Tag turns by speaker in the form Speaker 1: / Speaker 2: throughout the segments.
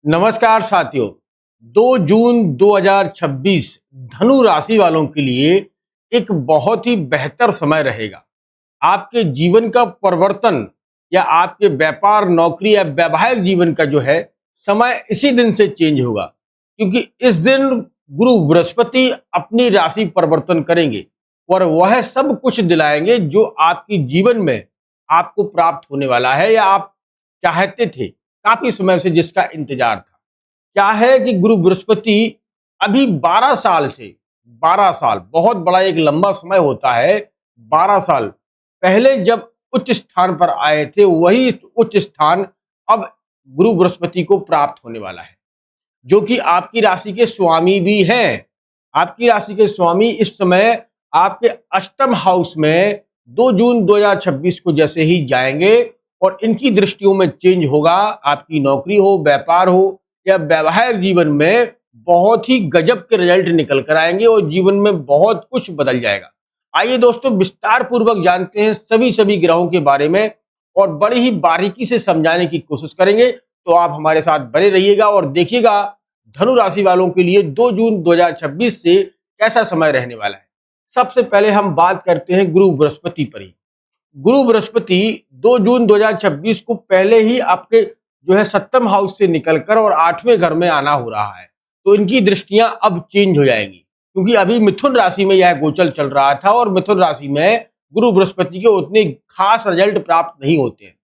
Speaker 1: नमस्कार साथियों। 2 जून 2026 धनु राशि वालों के लिए एक बहुत ही बेहतर समय रहेगा। आपके जीवन का परिवर्तन या आपके व्यापार, नौकरी या वैवाहिक जीवन का जो है समय इसी दिन से चेंज होगा, क्योंकि इस दिन गुरु बृहस्पति अपनी राशि परिवर्तन करेंगे और वह सब कुछ दिलाएंगे जो आपके जीवन में आपको प्राप्त होने वाला है या आप चाहते थे काफी समय से, जिसका इंतजार था। क्या है कि गुरु बृहस्पति अभी 12 साल से 12 साल बहुत बड़ा एक लंबा समय होता है। 12 साल पहले जब उच्च स्थान पर आए थे, वही उच्च स्थान अब गुरु बृहस्पति को प्राप्त होने वाला है, जो कि आपकी राशि के स्वामी भी हैं। आपकी राशि के स्वामी इस समय आपके अष्टम हाउस में 2 जून 2026 को जैसे ही जाएंगे और इनकी दृष्टियों में चेंज होगा। आपकी नौकरी हो, व्यापार हो या वैवाहिक जीवन में बहुत ही गजब के रिजल्ट निकल कर आएंगे और जीवन में बहुत कुछ बदल जाएगा। आइए दोस्तों, विस्तार पूर्वक जानते हैं सभी ग्रहों के बारे में और बड़ी ही बारीकी से समझाने की कोशिश करेंगे। तो आप हमारे साथ बने रहिएगा और देखिएगा धनु राशि वालों के लिए 2 जून 2026 से कैसा समय रहने वाला है। सबसे पहले हम बात करते हैं गुरु बृहस्पति पर ही। गुरु बृहस्पति 2 जून 2026 को पहले ही आपके जो है सप्तम हाउस से निकलकर और 8वें घर में आना हो रहा है, तो इनकी दृष्टियां अब चेंज हो जाएंगी, क्योंकि अभी मिथुन राशि में यह गोचर चल रहा था और मिथुन राशि में गुरु बृहस्पति के उतने खास रिजल्ट प्राप्त नहीं होते हैं।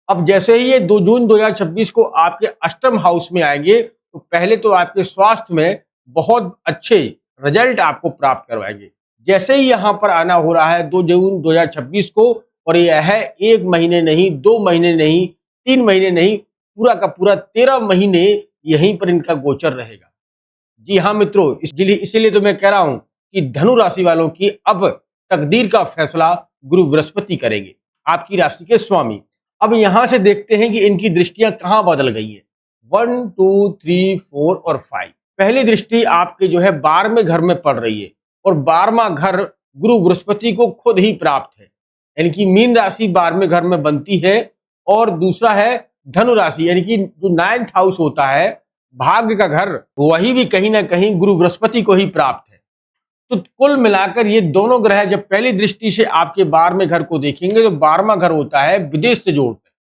Speaker 1: अब जैसे ही ये 2 जून 2026 को आपके अष्टम हाउस में आएंगे, तो पहले तो आपके स्वास्थ्य में बहुत अच्छे रिजल्ट आपको प्राप्त करवाएंगे। जैसे ही यहाँ पर आना हो रहा है 2 जून 2026 को, और यह है 1 महीने नहीं, 2 महीने नहीं, 3 महीने नहीं, पूरा का पूरा 13 महीने यहीं पर इनका गोचर रहेगा। जी हाँ मित्रों, इसीलिए तो मैं कह रहा हूं कि धनु राशि वालों की अब तकदीर का फैसला गुरु बृहस्पति करेंगे, आपकी राशि के स्वामी। अब यहां से देखते हैं कि इनकी दृष्टियां कहां बदल गई है। 1, 2, 3, 4 और 5। पहली दृष्टि आपके जो है 12वें घर में पड़ रही है और 12वां घर गुरु बृहस्पति को खुद ही प्राप्त है, यानी कि मीन राशि 12वें घर में बनती है। और दूसरा है धनु राशि, यानी कि जो 9th हाउस होता है, भाग्य का घर, वही भी कहीं ना कहीं गुरु बृहस्पति को ही प्राप्त है। तो कुल मिलाकर ये दोनों ग्रह जब पहली दृष्टि से आपके 12वें घर को देखेंगे, तो 12वां घर होता है विदेश से जोड़ते हैं।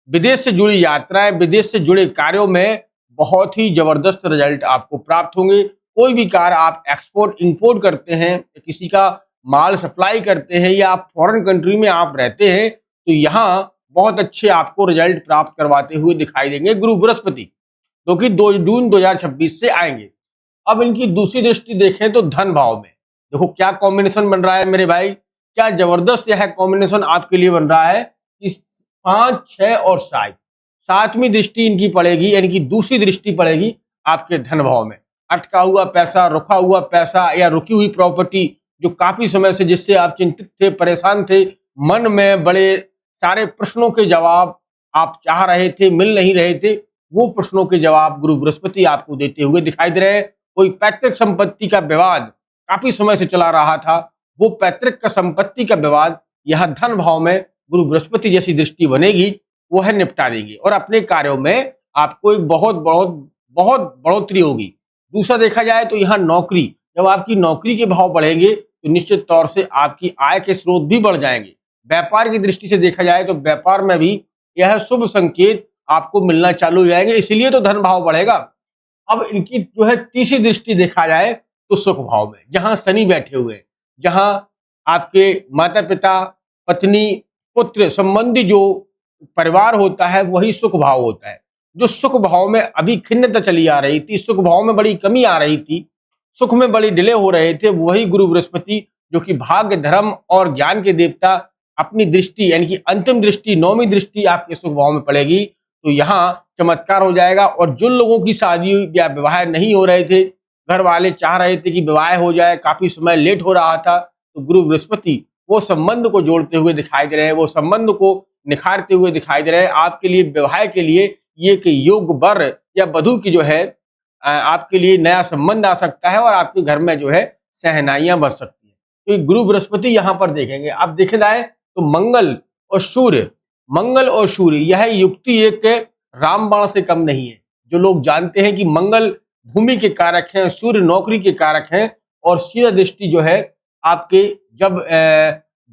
Speaker 1: विदेश से जुड़ी यात्राएं, विदेश से जुड़े कार्यों में बहुत ही जबरदस्त रिजल्ट आपको प्राप्त होंगे। कोई भी कार्य आप एक्सपोर्ट इंपोर्ट करते हैं, किसी का माल सप्लाई करते हैं या आप फॉरेन कंट्री में आप रहते हैं, तो यहाँ बहुत अच्छे आपको रिजल्ट प्राप्त करवाते हुए दिखाई देंगे गुरु बृहस्पति, जो कि 2 जून 2026 से आएंगे। अब इनकी दूसरी दृष्टि देखें तो धन भाव में देखो क्या कॉम्बिनेशन बन रहा है मेरे भाई, क्या जबरदस्त यह कॉम्बिनेशन आपके लिए बन रहा है कि 5, 6 और 7, 7वीं दृष्टि इनकी पड़ेगी, यानी कि दूसरी दृष्टि पड़ेगी आपके धन भाव में। अटका हुआ पैसा, रुका हुआ पैसा या रुकी हुई प्रॉपर्टी, जो काफी समय से जिससे आप चिंतित थे, परेशान थे, मन में बड़े सारे प्रश्नों के जवाब आप चाह रहे थे, मिल नहीं रहे थे, वो प्रश्नों के जवाब गुरु बृहस्पति आपको देते हुए दिखाई दे रहे हैं। कोई पैतृक संपत्ति का विवाद काफी समय से चला रहा था, वो पैतृक का संपत्ति का विवाद यहाँ धन भाव में गुरु बृहस्पति जैसी दृष्टि बनेगी, वो है निपटा देगी और अपने कार्यों में आपको एक बहुत बढ़ोतरी होगी। दूसरा देखा जाए तो यहाँ नौकरी, जब आपकी नौकरी के भाव बढ़ेंगे तो निश्चित तौर से आपकी आय के स्रोत भी बढ़ जाएंगे। व्यापार की दृष्टि से देखा जाए तो व्यापार में भी यह शुभ संकेत आपको मिलना चालू हो जाएंगे, इसीलिए तो धन भाव बढ़ेगा। अब इनकी जो है तीसरी दृष्टि देखा जाए तो सुख भाव में, जहां शनि बैठे हुए हैं, जहां आपके माता पिता, पत्नी, पुत्र संबंधी जो परिवार होता है वही सुख भाव होता है। जो सुख भाव में अभी खिन्नता चली आ रही थी, सुख भाव में बड़ी कमी आ रही थी, सुख में बड़ी डिले हो रहे थे, वही गुरु बृहस्पति जो कि भाग्य, धर्म और ज्ञान के देवता, अपनी दृष्टि यानी कि अंतिम दृष्टि 9वीं दृष्टि आपके सुख भाव में पड़ेगी, तो यहाँ चमत्कार हो जाएगा। और जिन लोगों की शादी या विवाह नहीं हो रहे थे, घर वाले चाह रहे थे कि विवाह हो जाए, काफी समय लेट हो रहा था, तो गुरु बृहस्पति वो संबंध को जोड़ते हुए दिखाई दे रहे हैं, वो संबंध को निखारते हुए दिखाई दे रहे हैं। आपके लिए विवाह के लिए ये कि योग वर या वधू की जो है आपके लिए नया संबंध आ सकता है और आपके घर में जो है सहनाइयां बच सकती है। तो गुरु बृहस्पति यहाँ पर देखेंगे। अब देखे जाए तो मंगल और सूर्य यह युक्ति एक रामबाण से कम नहीं है। जो लोग जानते हैं कि मंगल भूमि के कारक हैं, सूर्य नौकरी के कारक हैं, और सीधा दृष्टि जो है आपके जब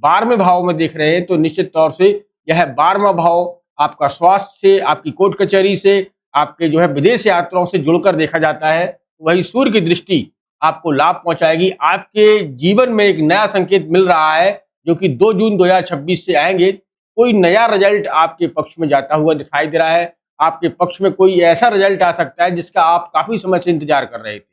Speaker 1: 12वें भाव में देख रहे हैं तो निश्चित तौर से यह 12वां भाव आपका स्वास्थ्य से, आपकी कोर्ट कचहरी से, आपके जो है विदेश यात्राओं से जुड़कर देखा जाता है। वही सूर्य की दृष्टि आपको लाभ पहुंचाएगी। आपके जीवन में एक नया संकेत मिल रहा है जो कि 2 जून 2026 से आएंगे। कोई नया रिजल्ट आपके पक्ष में जाता हुआ दिखाई दे रहा है। आपके पक्ष में कोई ऐसा रिजल्ट आ सकता है जिसका आप काफी समय से इंतजार कर रहे थे,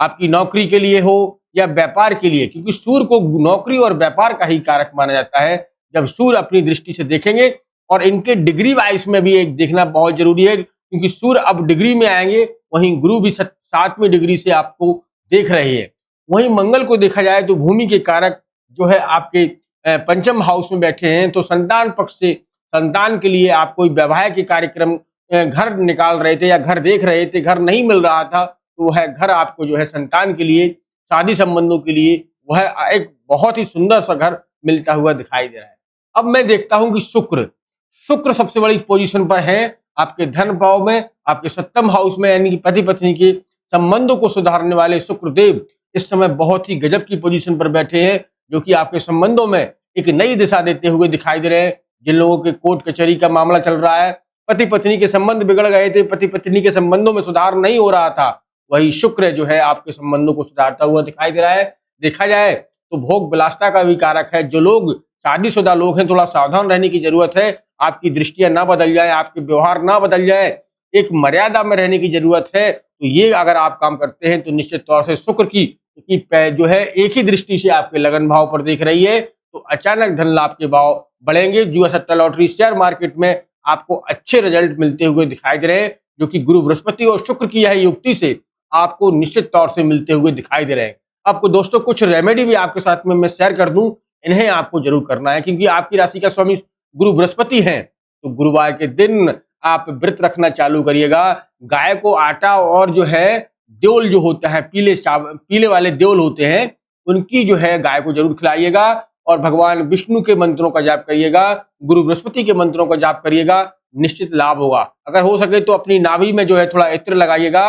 Speaker 1: आपकी नौकरी के लिए हो या व्यापार के लिए, क्योंकि सूर्य को नौकरी और व्यापार का ही कारक माना जाता है। जब सूर्य अपनी दृष्टि से देखेंगे, और इनके डिग्री वाइज में भी एक देखना बहुत जरूरी है, क्योंकि सूर्य अब डिग्री में आएंगे, वहीं गुरु भी 7वीं डिग्री से आपको देख रहे हैं। वहीं मंगल को देखा जाए तो भूमि के कारक जो है आपके पंचम हाउस में बैठे हैं, तो संतान पक्ष से संतान के लिए आप कोई वैवाहिक के कार्यक्रम, घर निकाल रहे थे या घर देख रहे थे, घर नहीं मिल रहा था, तो वह घर आपको जो है संतान के लिए, शादी संबंधों के लिए वह एक बहुत ही सुंदर सा घर मिलता हुआ दिखाई दे रहा है। अब मैं देखता हूं कि शुक्र सबसे बड़ी पोजीशन पर है आपके धन भाव में, आपके 7वें हाउस में, यानी कि पति पत्नी के संबंधों को सुधारने वाले शुक्रदेव इस समय बहुत ही गजब की पोजीशन पर बैठे हैं, जो कि आपके संबंधों में एक नई दिशा देते हुए दिखाई दे रहे हैं। जिन लोगों के कोर्ट कचहरी का मामला चल रहा है, पति पत्नी के संबंध बिगड़ गए थे, पति पत्नी के संबंधों में सुधार नहीं हो रहा था, वही शुक्र जो है आपके संबंधों को सुधारता हुआ दिखाई दे रहा है। देखा जाए तो भोग विलासिता का भी कारक है। जो लोग शादीशुदा लोग हैं, थोड़ा सावधान रहने की जरूरत है। आपकी दृष्टियां ना बदल जाए, आपके व्यवहार ना बदल जाए, एक मर्यादा में रहने की जरूरत है। तो ये अगर आप काम करते हैं तो निश्चित तौर से शुक्र की जो है एक ही दृष्टि से आपके लगन भाव पर देख रही है, तो अचानक धन लाभ के भाव बढ़ेंगे। जुआ सट्टा लॉटरी शेयर मार्केट में आपको अच्छे रिजल्ट मिलते हुए दिखाई दे रहे हैं, जो कि गुरु बृहस्पति और शुक्र की यह युक्ति से आपको निश्चित तौर से मिलते हुए दिखाई दे रहे हैं। आपको दोस्तों कुछ रेमेडी भी आपके साथ में मैं शेयर कर दूं, इन्हें आपको जरूर करना है, क्योंकि आपकी राशि का स्वामी गुरु बृहस्पति हैं। तो गुरुवार के दिन आप व्रत रखना चालू करिएगा। गाय को आटा और जो है देवल जो होता है, पीले वाले देवल होते हैं, उनकी जो है गाय को जरूर खिलाइएगा। और भगवान विष्णु के मंत्रों का जाप करिएगा, गुरु बृहस्पति के मंत्रों का जाप करिएगा, निश्चित लाभ होगा। अगर हो सके तो अपनी नाभि में जो है थोड़ा इत्र लगाइएगा,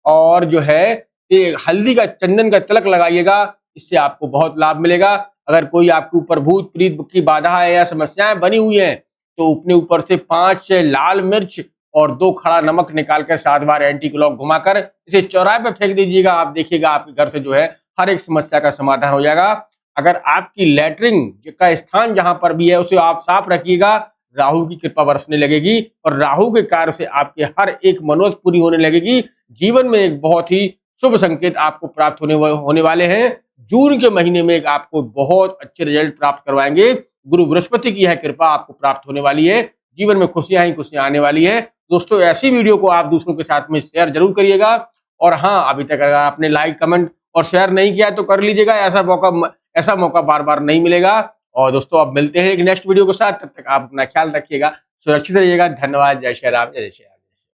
Speaker 1: और जो है ये हल्दी का, चंदन का तिलक लगाइएगा, इससे आपको बहुत लाभ मिलेगा। अगर कोई आपके ऊपर भूत प्रीत की बाधा है या समस्याएं बनी हुई हैं, तो अपने ऊपर से 5 लाल मिर्च और 2 खड़ा नमक निकालकर 7 बार एंटी क्लॉक घुमाकर इसे चौराहे पे फेंक दीजिएगा। आप देखिएगा आपके घर से जो है हर एक समस्या का समाधान हो जाएगा। अगर आपकी लैट्रिन का स्थान जहां पर भी है उसे आप साफ रखिएगा, राहु की कृपा बरसने लगेगी, और राहु के कार्य से आपके हर एक मनोरथ पूरी होने लगेगी। जीवन में एक बहुत ही शुभ संकेत आपको प्राप्त होने वाले हैं। जून के महीने में आपको बहुत अच्छे रिजल्ट प्राप्त करवाएंगे। गुरु बृहस्पति की यह कृपा आपको प्राप्त होने वाली है। जीवन में खुशियां ही खुशियां आने वाली है। दोस्तों, ऐसी वीडियो को आप दूसरों के साथ में शेयर जरूर करिएगा। और हाँ, अभी तक अगर आपने लाइक, कमेंट और शेयर नहीं किया तो कर लीजिएगा। ऐसा मौका बार बार नहीं मिलेगा। और दोस्तों, अब मिलते हैं एक नेक्स्ट वीडियो के साथ। तब तक आप अपना ख्याल रखिएगा, सुरक्षित रहिएगा। धन्यवाद। जय श्री राम, जय श्री राम।